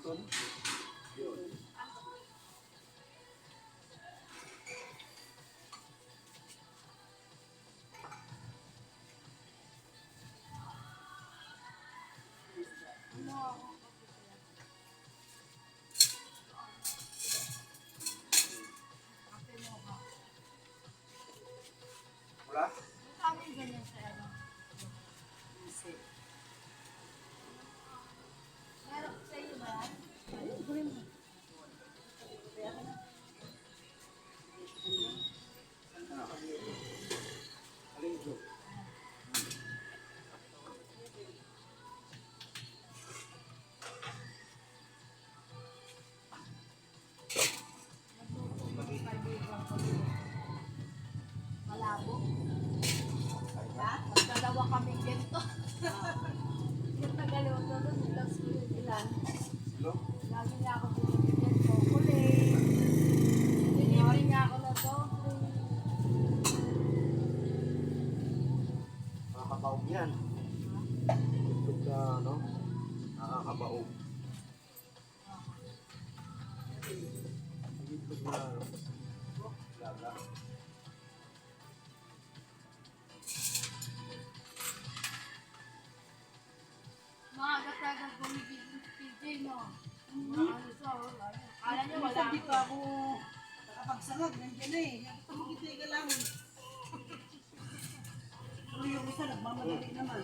Boston. Yun. Wala? Kami ganyan sa ano. Meron sa iyo ba yan? Alin ito? Malabo. Magdalawa kami ganito. Yung tagaluto doon, ilang school ilan. Hello? Lagi niya ako binibigyan chocolate. Binibigyan niya ako na doble. Nakakabaog yan. Itlog na, ano? Nakakabaog. Itlog na, ano? Laga. Maaga talaga bumibigyan si PJ, no? Ano siya, wala. Kala niya wala. Hindi pa ako nakapagsangag, nandiyan na eh. Nakikita ka lang. Pero yung isa, nagmamadali naman.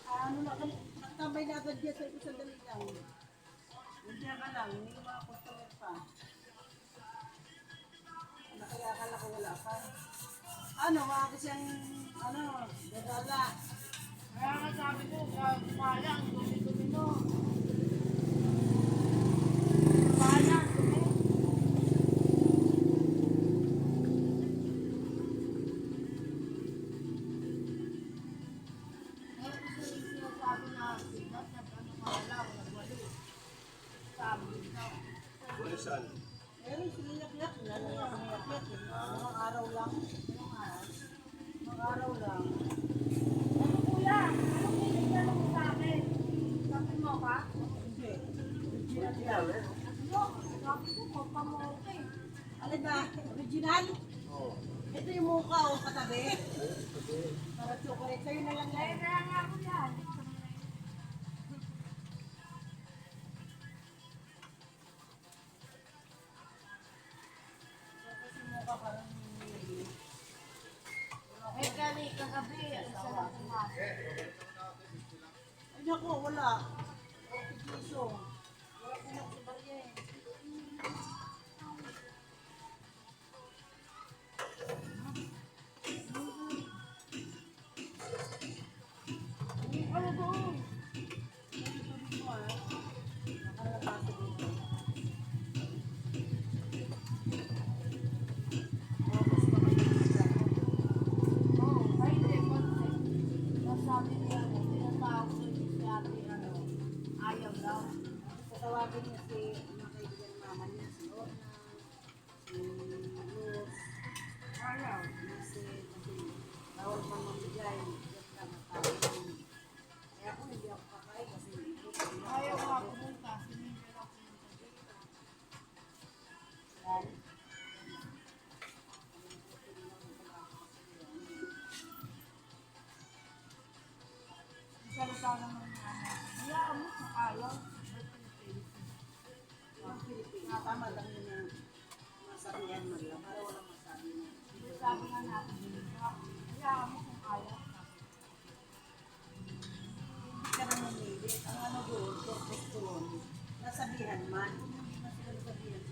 Ano na, nagtambay na agad dyan sa isang dali lang. Nandiyan ka lang, hindi mga customer pa. Ano kaya akala ko wala pa. Ano, mga siyang, ano, dadala. Kaya nga sabi ko, kala ang dumi-dumi, no? Kala ang dumi. Ngayon kasi yung sinasabi na sinat, ano kala, wali. Sabi ko, Wala saan? Meron siniyak-yak, nanayak-yak. Mga araw lang. Mga araw lang. ano kuya, anong pinigyan mo sa akin? Sabi mo ka? Hindi. Original yan. Ano? Sabi ko, papamoke. Alin ba? Original? Oo. Ito yung mukha o katabi. Para chocolate. Sa'yo na lang yan. Kaya nga ako yan. Kasi mukha parang Eh, kagabi, isa lang pumasok. ay naku, wala. 40 piso. Wala pinagsibar yan. Ano doon? Ito mo ah. Nakalabasa dito. Tapos baka yung Oo, ay hindi, kasi nasabi niya, tinatawag ko si ate, ano, ayaw daw. tatawagin niya si mga kaibigan ng mama niya, si Lorna, si Luz, Ayaw. kasi bawal pa magbigay. Just lang matawag. Kaya ako hindi ako kakain kasi Ayaw nga pumunta, sinigil ako pumunta dito. yan. Salita naman niya, ano, hayaan mo kung ayaw. Ang Pilipinas, tama lang yun na masabihan man lang para walang masabi na. Hindi sabi nga natin, hayaan mo kung ayaw. Hindi ka na mamili. Ang ano doon, purpose doon, nasabihan man. Hindi na sila nasabihan.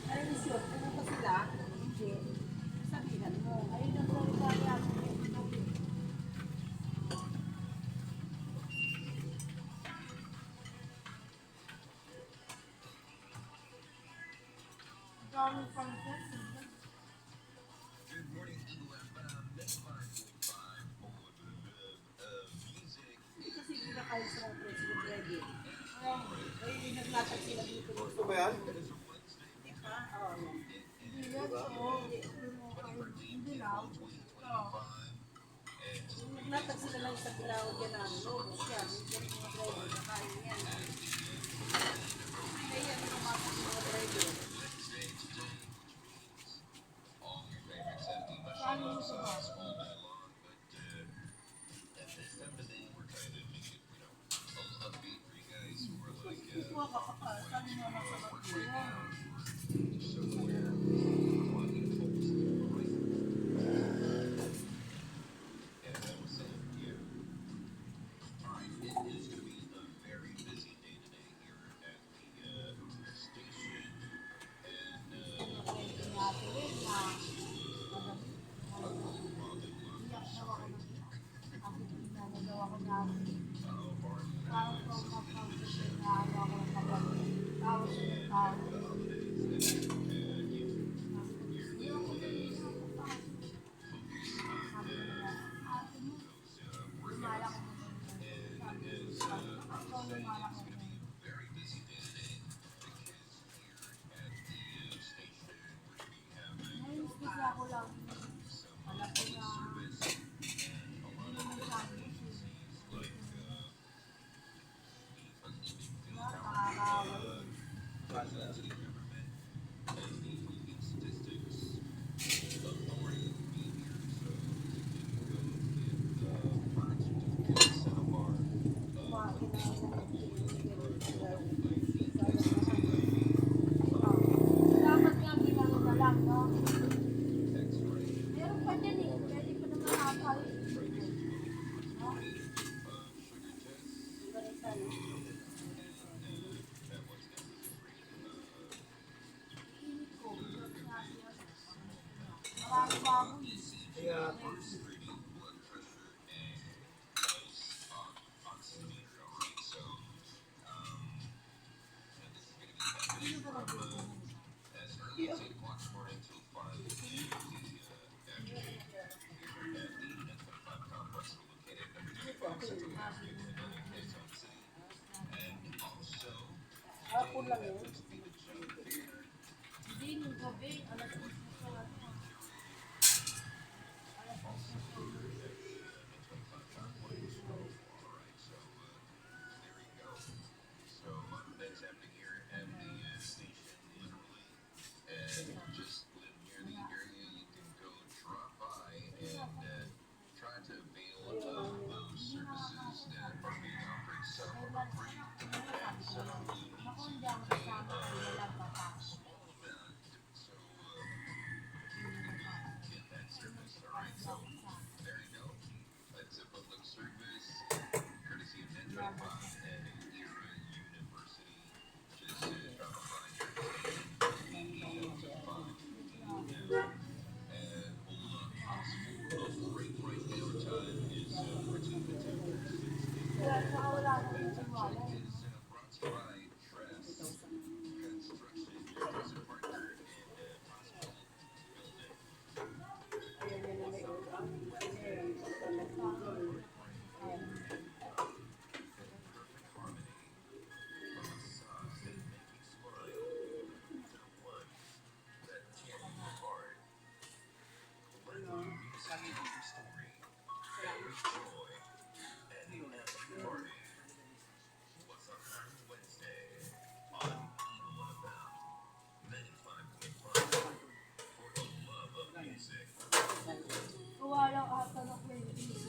Ay, sure, pumunta sila, hindi. Sabihan mo. Ayun ang salita niya, ang dami pang sesi. Hindi kasi pinakain sa mga president ready. Ay, hindi naglatag sila dito. Gusto ba yan? Hindi pa? Oo, yan. Hindi yan, so, hindi mo kayo, hindi lang. So, Natag sila lang sa bilao dyan namin. Lobos yan. Yung mga driver, nakain yan. Kaya yan, pumasok yung mga driver. Saan mo sa ba? Kuha ka pa. Saan mo nasabat mo yun? Ako lang, alam ko na hindi naman sa akin nakakawa yun. Dapat nga ginano na lang, no? Meron pa dyan eh. Pwede pa naman nakakal. No? Init ko. Marami bago eh. Kaya, Sino ba nagluto? Hapon lang yun. Hindi, nung gabi, alas 10 na siya. Alas 10 na siya. Naku, hindi ako kasama kayo na lang papasok. Kaya saka wala akong tiwala eh. Kuha lang ata ng 20.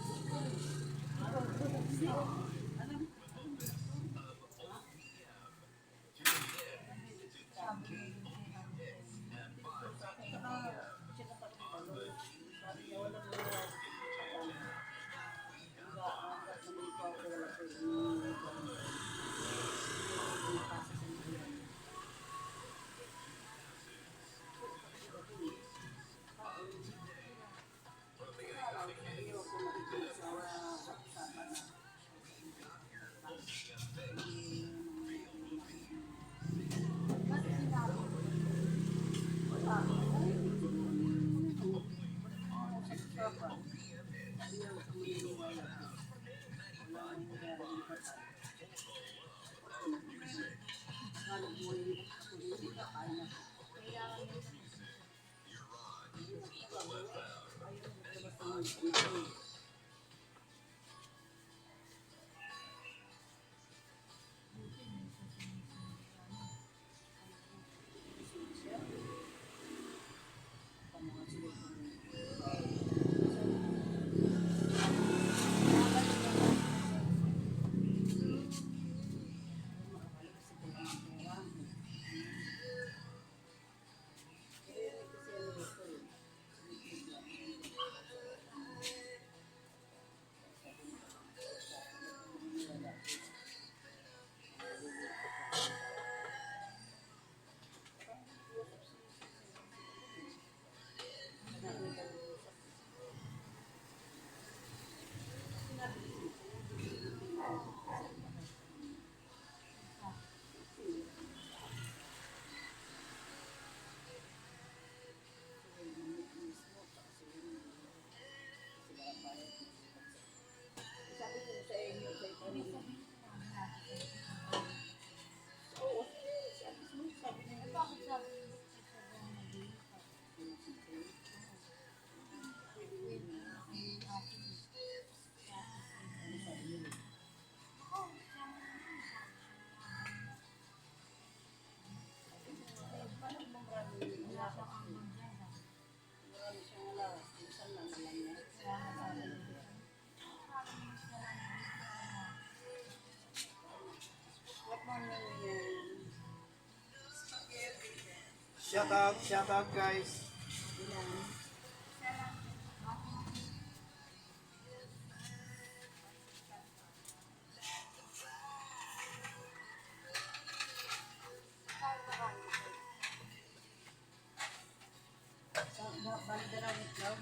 Shout out guys. Ilan? Bali dalawang itlog.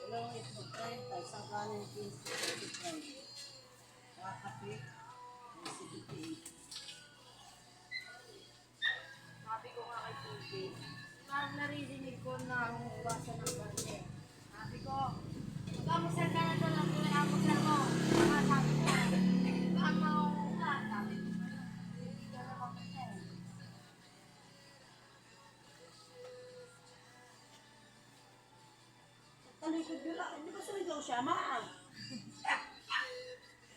Dalawang itlog 30, isang kanin 15, 25. Saka kape, 78. Sabi ko nga kay Tubi, parang naririnig ko na humuhugasan ng karne. Sabi ko, mag-amusal ka na doon ang pinag-amusal mo. Saka sabi ko, baka mahuhugas. Sabi ko, hindi ka na mamusal. Talikod yun lang. Hindi ba sumigaw siya? Maang.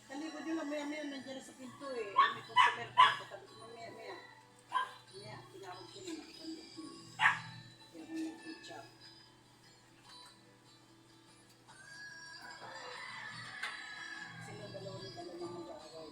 Talikod yun lang. Maya-maya nandiyan na sa pinto eh. May customer pa ako. Sabi ko, maya-maya. Maya, tinawag ko na. Nakapandok ko. Kaya kung nag-chat. Sila dalawa ni dalawa mag-aaway.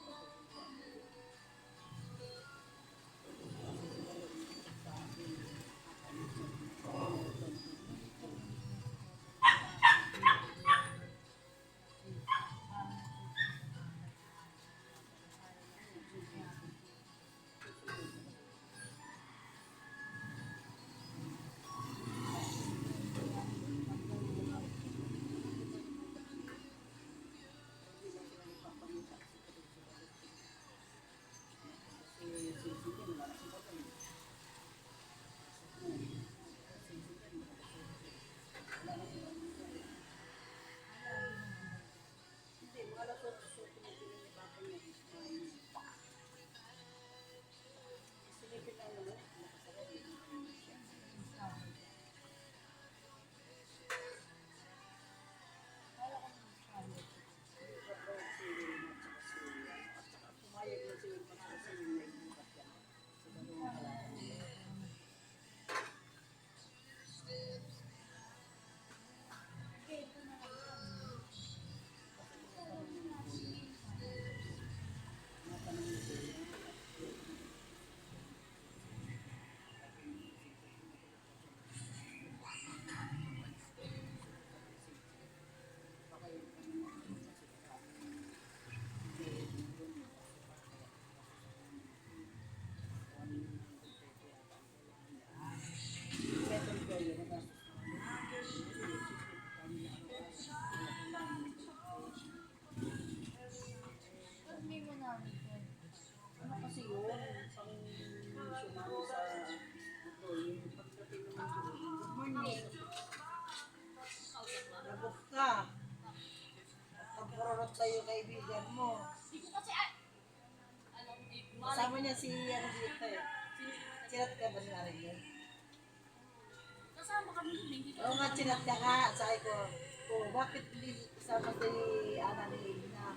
Sabi mo namin ko. Ano kasi yun? Pang missionary sa ito, yung pagdating naman doon. Good morning. Nabok ka. Pagpororot tayo kaibigan mo. Kasama niya si ano dito eh. Chinat ka ba ni Marilyn? Kasama kami hindi Oo nga, chinat ka nga. Sabi ko, oh, bakit hindi kasama si Ana ni Lina?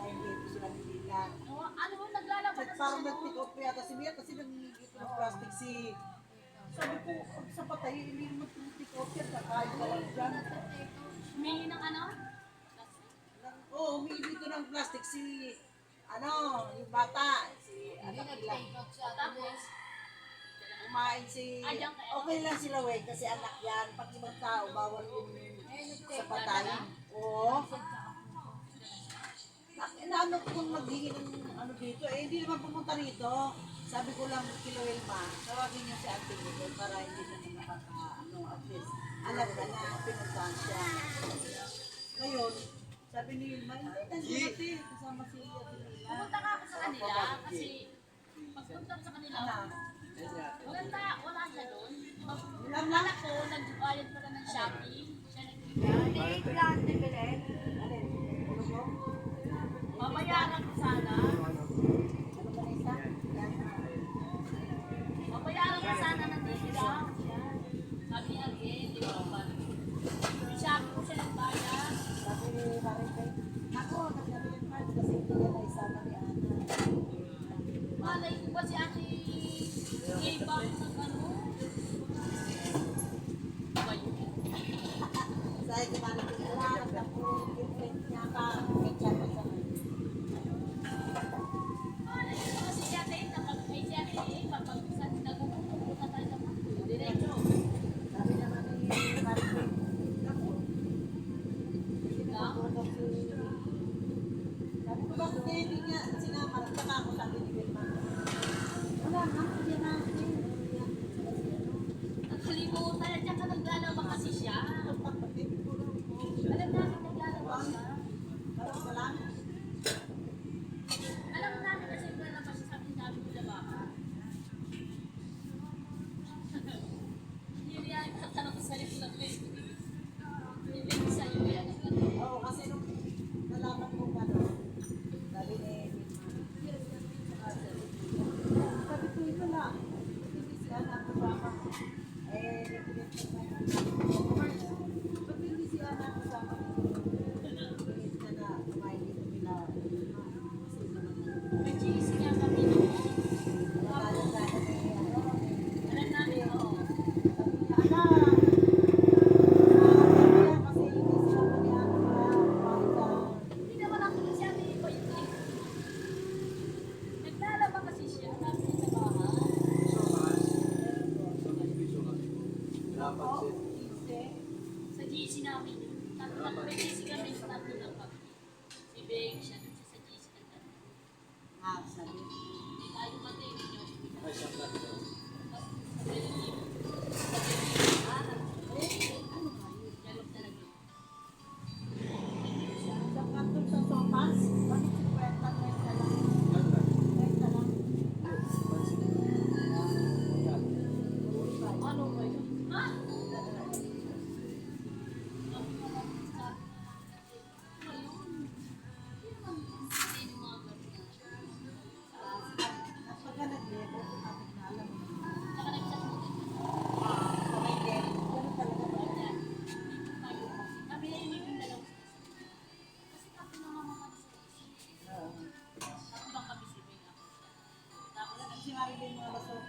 Hindi ito sila ni Lina. ano mo naglalaban At parang nag-pick up yata si Mia kasi nag-ito ng plastic si... Sabi ko, pag sa patay, hindi mo pick up yan. Kakain ka lang dyan. humingi ng ano? Oo, humingi dito ng plastic si... Ano, yung bata. Si Hindi anak nila. nag-take out siya. Tapos, Kumain si... Okay lang sila, wey, kasi anak yan. Pag ibang tao, bawal yung sa patay. Oo. Inaano ko kung maghingi ng ano dito, eh hindi naman pumunta rito. Sabi ko lang kila Wilma, tawagin niyo si Ate Miguel para hindi naman ano, at least alam na na pinuntahan siya. Ngayon, sabi ni Wilma, hindi nandiyan ate, kasama si Ate Miguel. pumunta ka ako sa kanila kasi pagpunta ko sa kanila, wala siya doon. Ilan lang? Anak ko, nagbayad pala ng Shopee. Siya Liit lang, di Belen. Alin? Ano mo? babayaran ko sana. Ano ba na isa? Yan. Babayaran ko sana ng tira. Sabi niya, di ba ba? Yung Shopee ko siya nagbayad. Sabi ni Maricel, ako, nagsabi ni Maricel kasi hindi yan ay isama ni Ana. Malay ko ba si Ate Eva ng ano? Ba yun? Sabi ni Maricel, wala, nagtapo, Bakit kaya hindi niya sinama? Saka ako sabi ni Wilma. Wala nga, hindi natin. Nakalimutan na dyan ka naglalaba kasi siya. Alam namin naglalaba siya. Parang wala. Alam namin kasi naglalaba siya, sabi namin nilaba ka. Hindi yan, tatanong sa sarili lang eh. Hindi sa'yo yan. Oo, kasi nung nalaman ko ano, sabi ni sabi ko ito na, hindi siya nakasama. Napilit ko na ba't hindi siya nakasama? Napilit na kumain dito nila. Kasi naman May cheese nga kami naman. naglalagay na Alam namin, oo. sabi niya, anak, kasi hindi sila maniano na Hindi naman ako nagsabi ko yun eh. Naglalaba kasi siya, sabi niya sa bahay. Napansin. Sa GC namin yun. Tatlo lang, may GC kami, tatlo lang kami. Si Beng, siya dun siya sa GC na tatlo. sabi. Hindi tayo pati, hindi niyo. Ay, siyang tatlo. Sa Belim. Sa Belim. Ano nga yun? Dialog talaga yun. Sa kanto sa sopas, bakit si Kwenta Kwenta lang? Kwenta lang. Ano ba yun? Ha? Pagka nag-level, automatic na alam mo. Tsaka nagchat mo din. Sa may level, ganun talaga ba? Sabi na yung dalawa. Kasi tapos na mama kami sa GC. Oo. Tapos bang kami si Beng ako siya. Tapos Kasi Marilyn mga basura